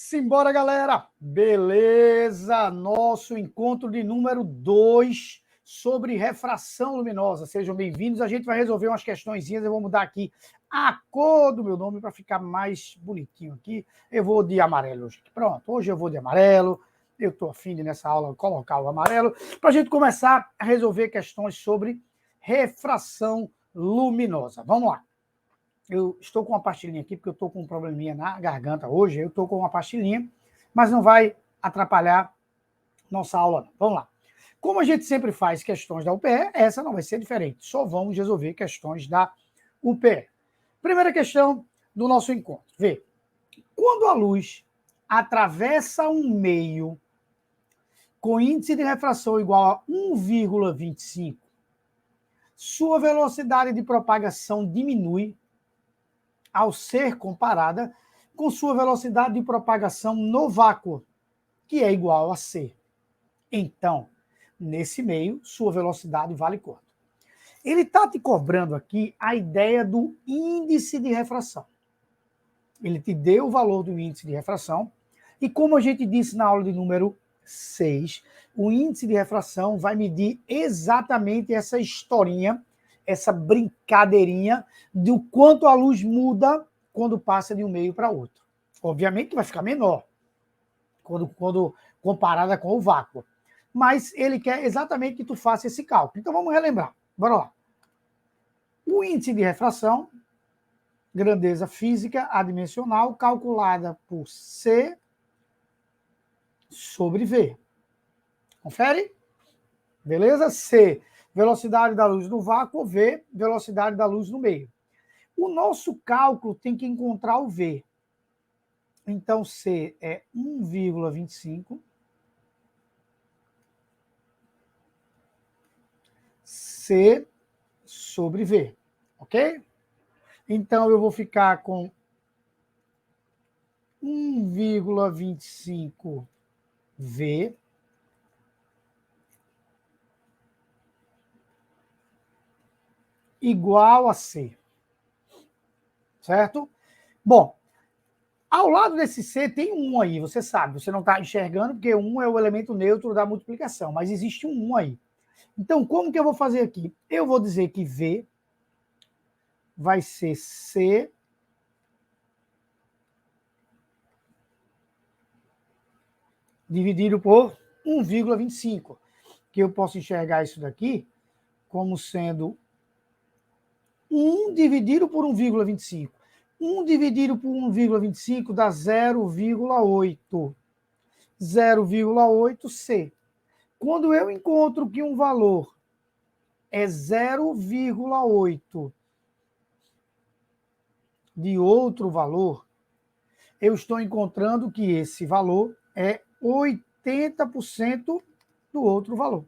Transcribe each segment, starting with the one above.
Simbora, galera! Beleza! Nosso encontro de número 2 sobre refração luminosa. Sejam bem-vindos. A gente vai resolver umas questõezinhas. Eu vou mudar aqui a cor do meu nome para ficar mais bonitinho aqui. Eu vou de amarelo hoje. Pronto, hoje eu vou de amarelo. Eu estou afim de, nessa aula, colocar o amarelo para a gente começar a resolver questões sobre refração luminosa. Vamos lá. Eu estou com uma pastilhinha aqui, porque eu estou com um probleminha na garganta hoje. Eu estou com uma pastilhinha, mas não vai atrapalhar nossa aula, não. Vamos lá. Como a gente sempre faz questões da UPE, essa não vai ser diferente. Só vamos resolver questões da UPE. Primeira questão do nosso encontro. Vê. Quando a luz atravessa um meio com índice de refração igual a 1,25, sua velocidade de propagação diminui ao ser comparada com sua velocidade de propagação no vácuo, que é igual a c. Então, nesse meio, sua velocidade vale quanto? Ele está te cobrando aqui a ideia do índice de refração. Ele te deu o valor do índice de refração, e como a gente disse na aula de número 6, o índice de refração vai medir exatamente essa historinha, essa brincadeirinha do quanto a luz muda quando passa de um meio para outro. Obviamente vai ficar menor quando comparada com o vácuo. Mas ele quer exatamente que tu faça esse cálculo. Então vamos relembrar. Bora lá. O índice de refração, grandeza física adimensional, calculada por C sobre V. Confere? Beleza? C, velocidade da luz no vácuo, V, velocidade da luz no meio. O nosso cálculo tem que encontrar o V. Então, C é 1,25. C sobre V. Ok? Então, eu vou ficar com 1,25 V igual a C. Certo? Bom, ao lado desse C tem um 1 aí, você sabe, você não está enxergando, porque 1 é o elemento neutro da multiplicação, mas existe um 1 aí. Então, como que eu vou fazer aqui? Eu vou dizer que V vai ser C dividido por 1,25, que eu posso enxergar isso daqui como sendo 1 dividido por 1,25. 1 dividido por 1,25 dá 0,8. 0,8C. Quando eu encontro que um valor é 0,8 de outro valor, eu estou encontrando que esse valor é 80% do outro valor.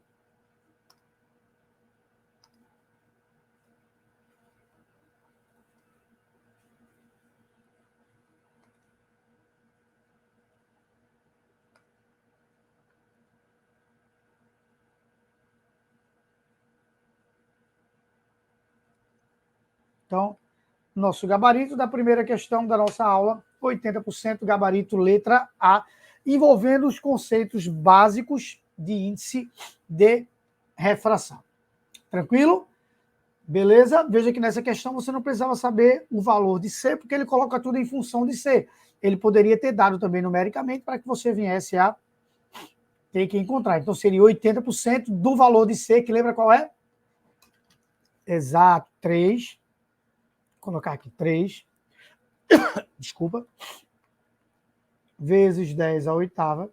Então, nosso gabarito da primeira questão da nossa aula, 80% gabarito letra A, envolvendo os conceitos básicos de índice de refração. Tranquilo? Beleza? Veja que nessa questão você não precisava saber o valor de C, porque ele coloca tudo em função de C. Ele poderia ter dado também numericamente para que você viesse a ter que encontrar. Então seria 80% do valor de C, que lembra qual é? Exato, 3. Vou colocar aqui 3. Desculpa. Vezes 10 à oitava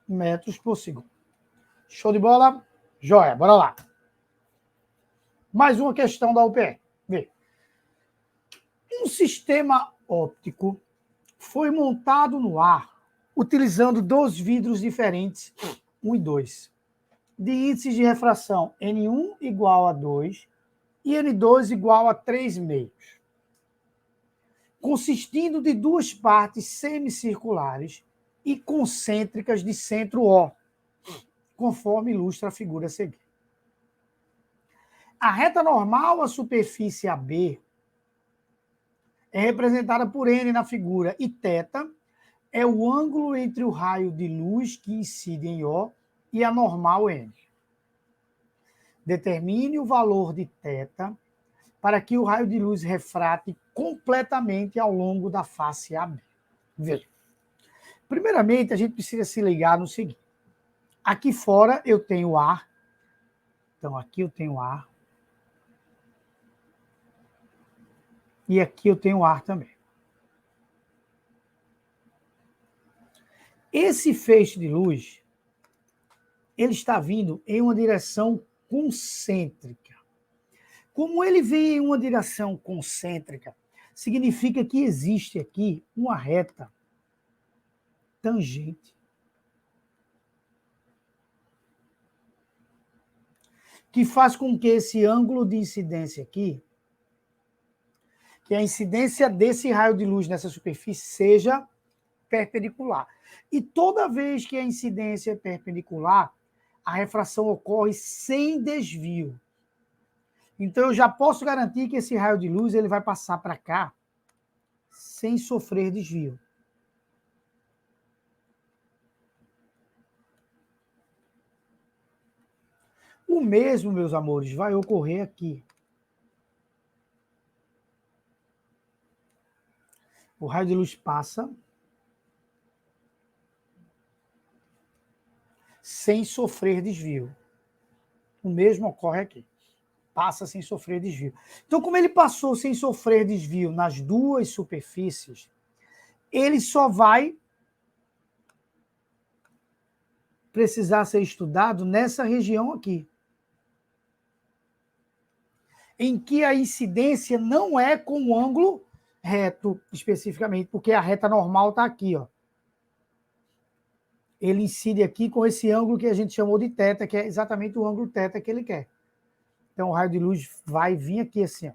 metros por segundo. Show de bola? Joia, bora lá. Mais uma questão da UPE. Vê. Um sistema óptico foi montado no ar utilizando 2 vidros diferentes, 1 e 2, de índices de refração N1 igual a 2 e N2 igual a 3/2, consistindo de 2 partes semicirculares e concêntricas de centro O, conforme ilustra a figura a seguir. A reta normal à superfície AB é representada por N na figura, e θ é o ângulo entre o raio de luz que incide em O e a normal N. Determine o valor de θ para que o raio de luz refrate completamente ao longo da face AB. Veja. Primeiramente, a gente precisa se ligar no seguinte. Aqui fora eu tenho ar. Então, aqui eu tenho ar. E aqui eu tenho ar também. Esse feixe de luz, ele está vindo em uma direção concêntrica. Como ele vem em uma direção concêntrica, significa que existe aqui uma reta tangente que faz com que esse ângulo de incidência aqui, que a incidência desse raio de luz nessa superfície seja perpendicular. E toda vez que a incidência é perpendicular, a refração ocorre sem desvio. Então, eu já posso garantir que esse raio de luz ele vai passar para cá sem sofrer desvio. O mesmo, meus amores, vai ocorrer aqui. O raio de luz passa sem sofrer desvio. O mesmo ocorre aqui. Passa sem sofrer desvio. Então, como ele passou sem sofrer desvio nas duas superfícies, ele só vai precisar ser estudado nessa região aqui, em que a incidência não é com o ângulo reto, especificamente, porque a reta normal está aqui, ó. Ele incide aqui com esse ângulo que a gente chamou de θ, que é exatamente o ângulo θ que ele quer. Então, o raio de luz vai vir aqui assim, ó.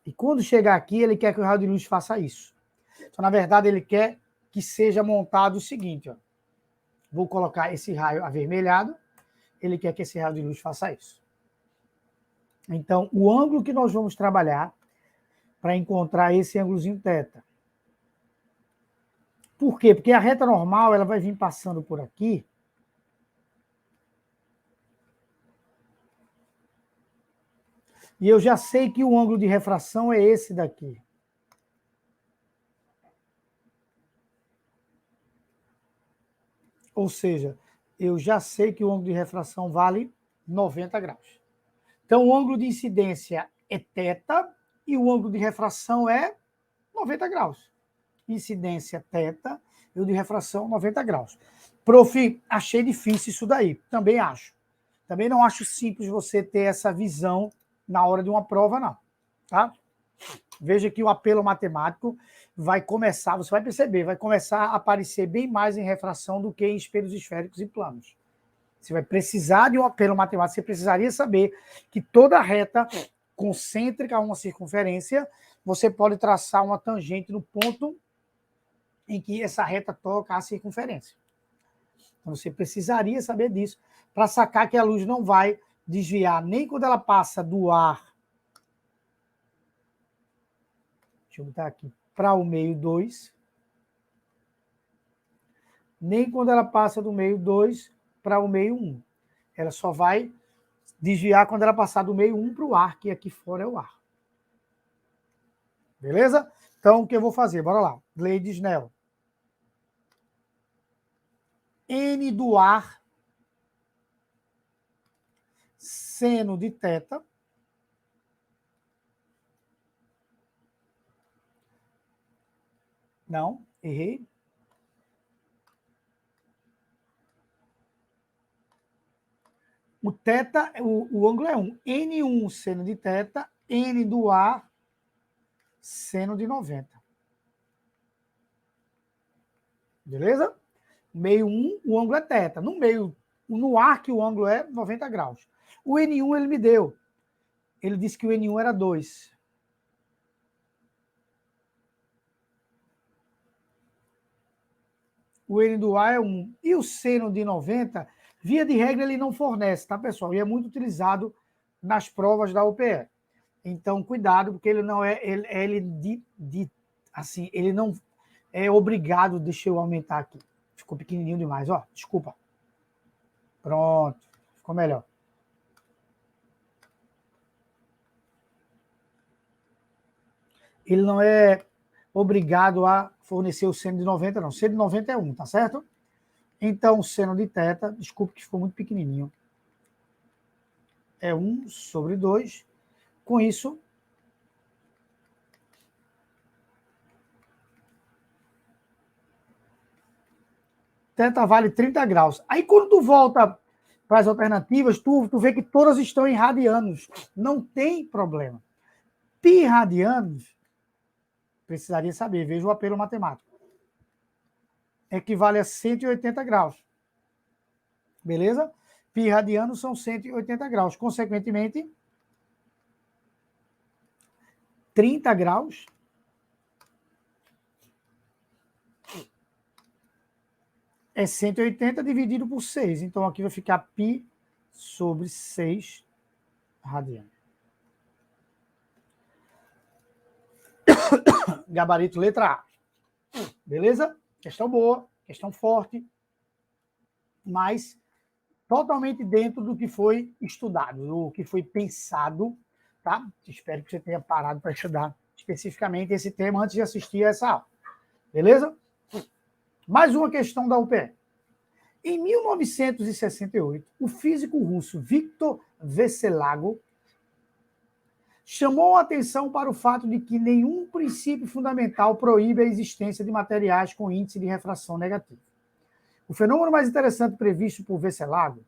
E quando chegar aqui, ele quer que o raio de luz faça isso. Então, na verdade, ele quer que seja montado o seguinte, ó. Vou colocar esse raio avermelhado, ele quer que esse raio de luz faça isso. Então, o ângulo que nós vamos trabalhar para encontrar esse ângulozinho θ. Por quê? Porque a reta normal ela vai vir passando por aqui. E eu já sei que o ângulo de refração é esse daqui. Ou seja, eu já sei que o ângulo de refração vale 90 graus. Então, o ângulo de incidência é θ e o ângulo de refração é 90 graus. Incidência θ e o de refração 90 graus. Prof, achei difícil isso daí. Também acho. Também não acho simples você ter essa visão na hora de uma prova, não. Tá? Veja que o apelo matemático vai começar, você vai perceber, vai começar a aparecer bem mais em refração do que em espelhos esféricos e planos. Você vai precisar de um apelo matemático, você precisaria saber que toda reta concêntrica a uma circunferência, você pode traçar uma tangente no ponto em que essa reta toca a circunferência. Então, você precisaria saber disso para sacar que a luz não vai desviar nem quando ela passa do ar, deixa eu botar aqui, para o meio 2, nem quando ela passa do meio 2 para o meio 1. Ela só vai desviar quando ela passar do meio 1 para o ar, que aqui fora é o ar. Beleza? Então, o que eu vou fazer? Bora lá. Lei de Snell. N do ar seno de θ não, errei. O θ, o ângulo é 1. N1 seno de θ, N do ar seno de 90. Beleza? Meio 1, o ângulo é θ. No ar que o ângulo é 90 graus. O N1 ele me deu. Ele disse que o N1 era 2. O N do ar é 1. E o seno de 90, via de regra, ele não fornece, tá, pessoal? E é muito utilizado nas provas da UPE. Então, cuidado, porque ele não é, assim, ele não é obrigado, deixa eu aumentar aqui. Ficou pequenininho demais, ó, desculpa. Pronto, ficou melhor. Ele não é obrigado a fornecer o seno de 90, não. Seno de 90 é 1, tá certo? Então, o seno de θ, desculpe que ficou muito pequenininho, é 1 sobre 2. Com isso, θ vale 30 graus. Aí, quando tu volta para as alternativas, tu vê que todas estão em radianos. Não tem problema. Pi radianos, precisaria saber, veja o apelo matemático. Equivale a 180 graus. Beleza? Pi radianos são 180 graus. Consequentemente, 30 graus é 180 dividido por 6. Então, aqui vai ficar π sobre 6 radianos. Gabarito letra A. Beleza? Questão boa, questão forte, mas totalmente dentro do que foi estudado, do que foi pensado, tá? Espero que você tenha parado para estudar especificamente esse tema antes de assistir a essa aula. Beleza? Mais uma questão da UPE. Em 1968, o físico russo Viktor Veselago chamou a atenção para o fato de que nenhum princípio fundamental proíbe a existência de materiais com índice de refração negativo. O fenômeno mais interessante previsto por Veselago,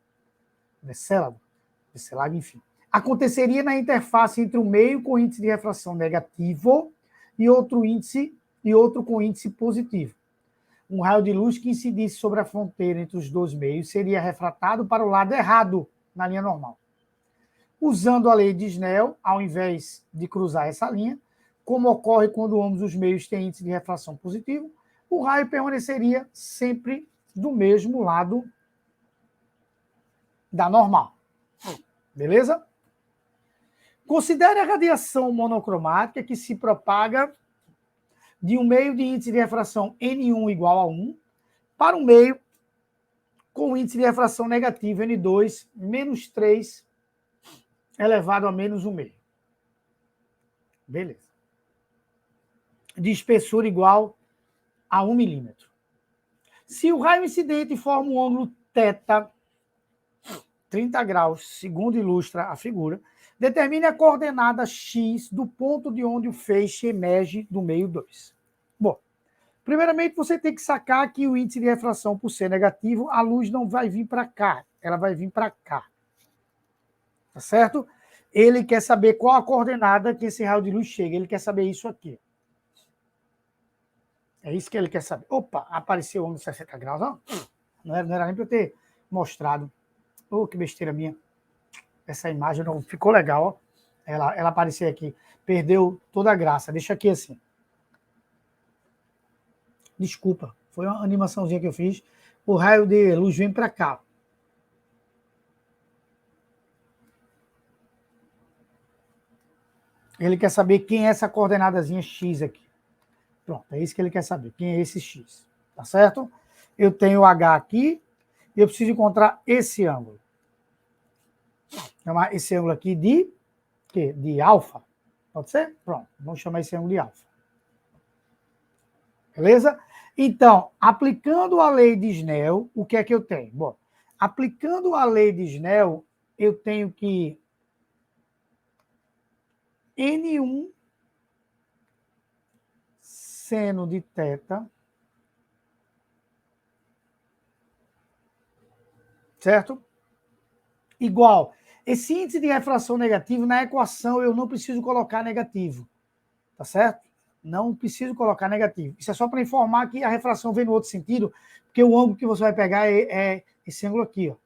enfim, aconteceria na interface entre um meio com índice de refração negativo e outro com índice positivo. Um raio de luz que incidisse sobre a fronteira entre os dois meios seria refratado para o lado errado na linha normal. Usando a lei de Snell, ao invés de cruzar essa linha, como ocorre quando ambos os meios têm índice de refração positivo, o raio permaneceria sempre do mesmo lado da normal. Beleza? Considere a radiação monocromática que se propaga de um meio de índice de refração N1 igual a 1 para um meio com índice de refração negativo N2 menos 3 elevado a menos 1/2. Beleza. De espessura igual a 1 milímetro. Se o raio incidente forma um ângulo θ, 30 graus, segundo ilustra a figura, determine a coordenada x do ponto de onde o feixe emerge do meio 2. Bom, primeiramente você tem que sacar que o índice de refração, por ser negativo, a luz não vai vir para cá, ela vai vir para cá. Tá certo? Ele quer saber qual a coordenada que esse raio de luz chega, ele quer saber isso aqui. É isso que ele quer saber. Opa, apareceu o ângulo de 60 graus, ó. Não era nem para eu ter mostrado. Oh, que besteira minha. Essa imagem não ficou legal, ó. Ela apareceu aqui. Perdeu toda a graça. Deixa aqui assim. Desculpa. Foi uma animaçãozinha que eu fiz. O raio de luz vem para cá. Ele quer saber quem é essa coordenadazinha X aqui. Pronto, é isso que ele quer saber. Quem é esse X? Tá certo? Eu tenho o H aqui e eu preciso encontrar esse ângulo. Chamar esse ângulo aqui de quê? De alfa. Pode ser? Pronto, vamos chamar esse ângulo de alfa. Beleza? Então, aplicando a lei de Snell, o que é que eu tenho? Bom, aplicando a lei de Snell, eu tenho que N1 seno de θ, certo? Igual. Esse índice de refração negativo, na equação, eu não preciso colocar negativo. Tá certo? Não preciso colocar negativo. Isso é só para informar que a refração vem no outro sentido, porque o ângulo que você vai pegar é esse ângulo aqui, ó.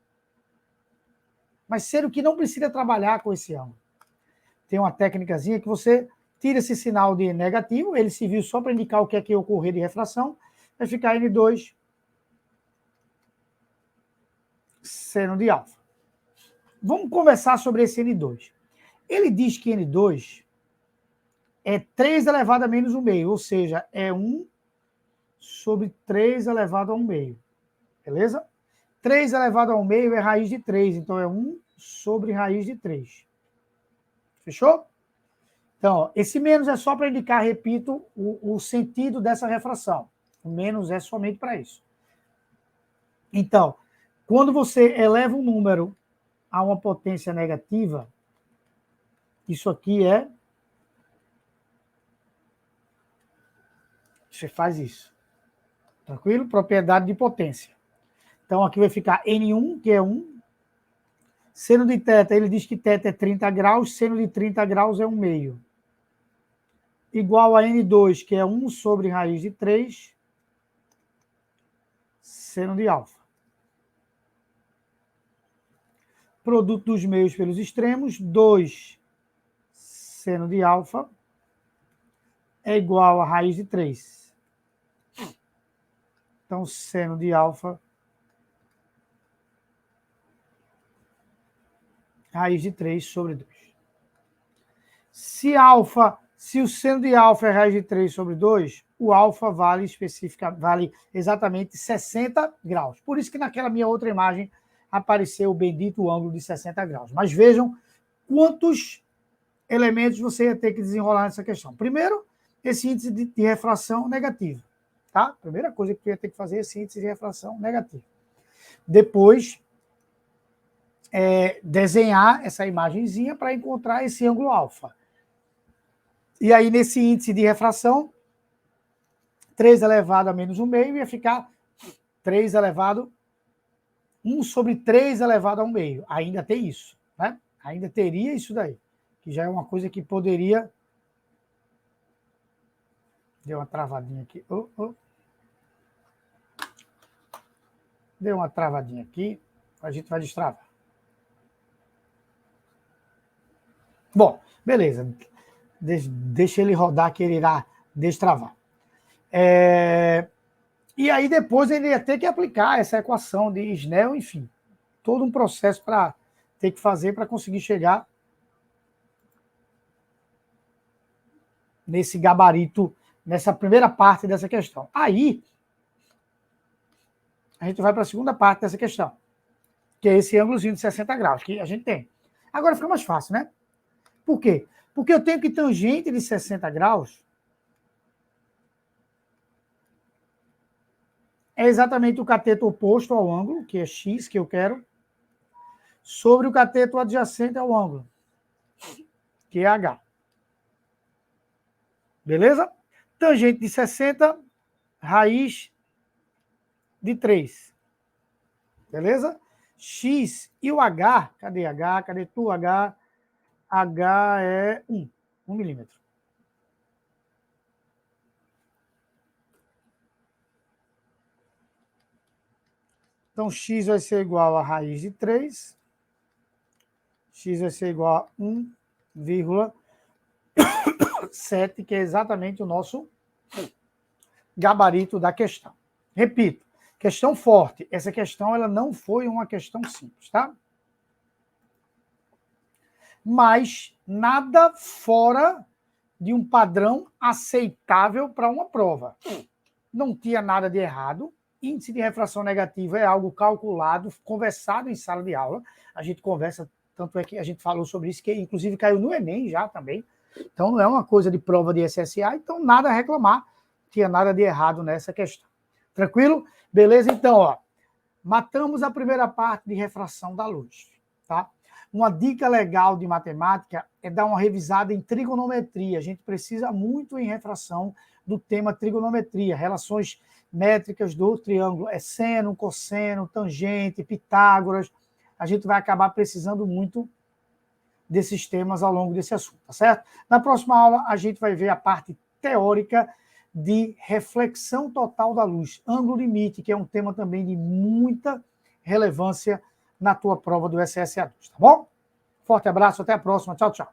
Mas sendo que não precisa trabalhar com esse ângulo. Tem uma técnicazinha que você tira esse sinal de negativo, ele serviu só para indicar o que é que ocorrer de refração, vai ficar N2 seno de alfa. Vamos conversar sobre esse N2. Ele diz que N2 é 3 elevado a menos 1 meio, ou seja, é 1 sobre 3 elevado a 1 meio. Beleza? 3 elevado a 1 meio é raiz de 3, então é 1 sobre raiz de 3. Fechou? Então, ó, esse menos é só para indicar, repito, o sentido dessa refração. O menos é somente para isso. Então, quando você eleva um número a uma potência negativa, isso aqui é... Você faz isso. Tranquilo? Propriedade de potência. Então, aqui vai ficar N1, que é 1. Seno de θ, ele diz que θ é 30 graus, seno de 30 graus é 1 meio. Igual a N2, que é 1 sobre raiz de 3, seno de alfa. Produto dos meios pelos extremos, 2 seno de alfa é igual a raiz de 3. Então, seno de alfa, raiz de 3 sobre 2. Se o seno de alfa é raiz de 3 sobre 2, o alfa vale exatamente 60 graus. Por isso que naquela minha outra imagem apareceu o bendito ângulo de 60 graus. Mas vejam quantos elementos você ia ter que desenrolar nessa questão. Primeiro, esse índice de refração negativo. Tá? Primeira coisa que você ia ter que fazer é esse índice de refração negativo. Depois, desenhar essa imagenzinha para encontrar esse ângulo alfa. E aí, nesse índice de refração, 3 elevado a menos 1 meio ia ficar 3 elevado 1 sobre 3 elevado a 1 meio. Ainda tem isso, né? Ainda teria isso daí, que já é uma coisa que poderia... Deu uma travadinha aqui. Deu uma travadinha aqui, a gente vai destravar. Bom, beleza. Deixa ele rodar que ele irá destravar. E aí depois ele ia ter que aplicar essa equação de Snell, enfim, todo um processo para ter que fazer para conseguir chegar nesse gabarito, nessa primeira parte dessa questão. Aí, a gente vai para a segunda parte dessa questão, que é esse ângulozinho de 60 graus, que a gente tem. Agora fica mais fácil, né? Por quê? Porque eu tenho que tangente de 60 graus é exatamente o cateto oposto ao ângulo, que é x, que eu quero, sobre o cateto adjacente ao ângulo, que é h. Beleza? Tangente de 60, raiz de 3. Beleza? X e o h, cadê h? Cadê tu, h? H é 1 milímetro. Então, x vai ser igual a raiz de 3. X vai ser igual a 1,7, que é exatamente o nosso gabarito da questão. Repito, questão forte. Essa questão ela não foi uma questão simples, tá? Mas nada fora de um padrão aceitável para uma prova. Não tinha nada de errado. Índice de refração negativa é algo calculado, conversado em sala de aula. A gente conversa, tanto é que a gente falou sobre isso, que inclusive caiu no Enem já também. Então não é uma coisa de prova de SSA, então nada a reclamar. Não tinha nada de errado nessa questão. Tranquilo? Beleza? Então, ó, matamos a primeira parte de refração da luz, tá? Uma dica legal de matemática é dar uma revisada em trigonometria. A gente precisa muito em refração do tema trigonometria, relações métricas do triângulo, seno, cosseno, tangente, Pitágoras. A gente vai acabar precisando muito desses temas ao longo desse assunto, tá certo? Na próxima aula, a gente vai ver a parte teórica de reflexão total da luz, ângulo limite, que é um tema também de muita relevância na tua prova do SSA2, tá bom? Forte abraço, até a próxima. Tchau, tchau.